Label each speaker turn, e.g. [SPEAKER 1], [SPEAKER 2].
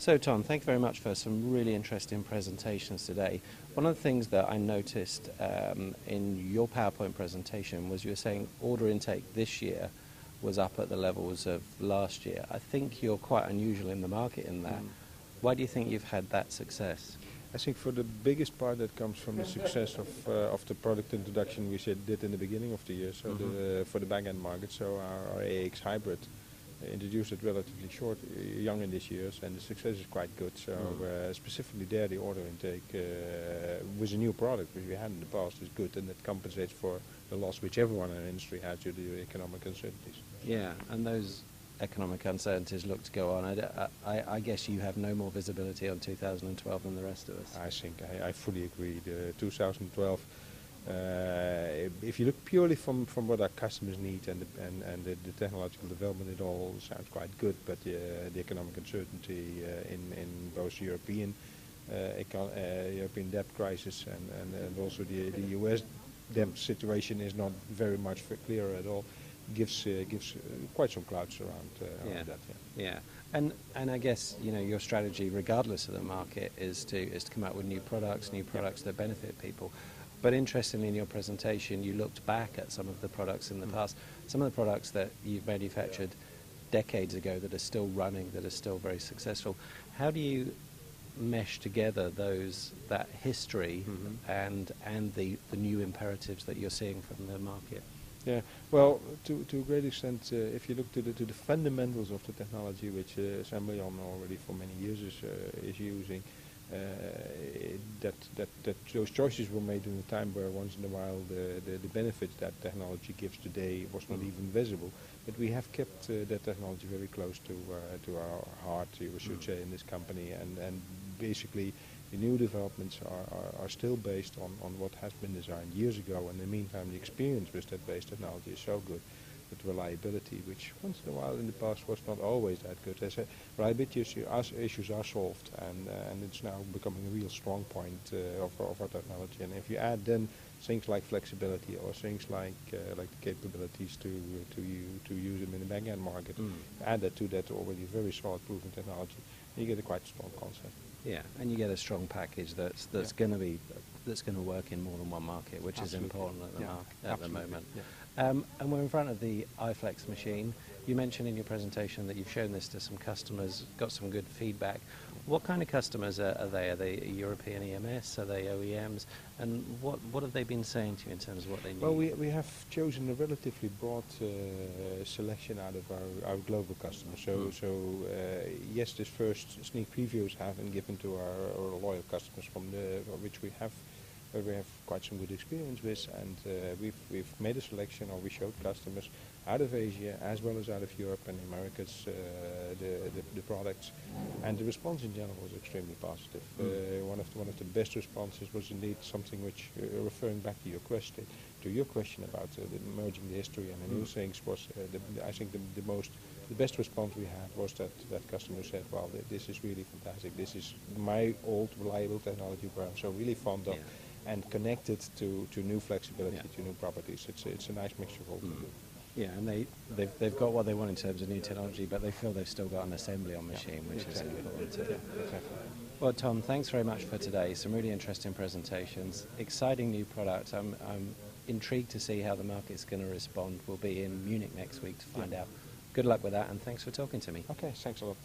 [SPEAKER 1] So Tonn, thank you very much for some really interesting presentations today. One of the things that I noticed in your PowerPoint presentation was you were saying order intake this year was up at the levels of last year. I think you're quite unusual in the market in that. Why do you think you've had that success?
[SPEAKER 2] I think for the biggest part that comes from the success of the product introduction we did in the beginning of the year, so for the back-end market, so our AX hybrid introduced it relatively young in this year, and the success is quite good. So specifically there, the order intake with a new product which we had in the past is good, and it compensates for the loss which everyone in the industry has due to the economic uncertainties.
[SPEAKER 1] Yeah, and those economic uncertainties look to go on. I guess you have no more visibility on 2012 than the rest of us.
[SPEAKER 2] I think I fully agree. The 2012. If you look purely from what our customers need and the technological development, it all sounds quite good. But the economic uncertainty in both European debt crisis and also the US debt situation is not very much clearer at all. Gives quite some clouds around that.
[SPEAKER 1] Yeah, and I guess your strategy, regardless of the market, is to come out with new products that benefit people. But interestingly, in your presentation, you looked back at some of the products in the past, some of the products that you've manufactured decades ago that are still running, that are still very successful. How do you mesh together that history and the new imperatives that you're seeing from the market?
[SPEAKER 2] Yeah, well, to a great extent, if you look to the fundamentals of the technology, which Assembléon already for many years is using, those choices were made in a time where once in a while the benefits that technology gives today was not even visible. But we have kept that technology very close to our heart, you should say, in this company, and basically the new developments are still based on what has been designed years ago, and in the meantime the experience with that base technology is so good. But reliability, which once in a while in the past was not always that good. As reliability issues are solved, and it's now becoming a real strong point of our technology. And if you add then things like flexibility or things like the capabilities to use them in the back-end market, add that to that already very solid proven technology, you get a quite strong concept.
[SPEAKER 1] Yeah, and you get a strong package that's going to work in more than one market, which is important at the moment. Yeah. And we're in front of the iFlex machine. You mentioned in your presentation that you've shown this to some customers, got some good feedback. What kind of customers are they? Are they European EMS? Are they OEMs? And what have they been saying to you in terms of what they need?
[SPEAKER 2] Well, we have chosen a relatively broad selection out of our global customers. So yes, this first sneak previews have been given to our loyal customers which we have quite some good experience with, and we've made a selection, or we showed customers out of Asia as well as out of Europe and the Americas the products, and the response in general was extremely positive. One of the best responses was indeed something which, referring back to your question about merging the history and the new things, was I think the best response we had was that customer said, well, this is really fantastic. This is my old reliable technology where I'm so really fond of, and connected to new flexibility, to new properties. It's a nice mixture of all three.
[SPEAKER 1] Yeah, and they've got what they want in terms of new technology, but they feel they've still got an Assembléon machine, which is important too.
[SPEAKER 2] Exactly.
[SPEAKER 1] Well, Tonn, thanks very much for today. Some really interesting presentations, exciting new products. I'm intrigued to see how the market's going to respond. We'll be in Munich next week to find out. Good luck with that, and thanks for talking to me.
[SPEAKER 2] Okay, thanks a lot.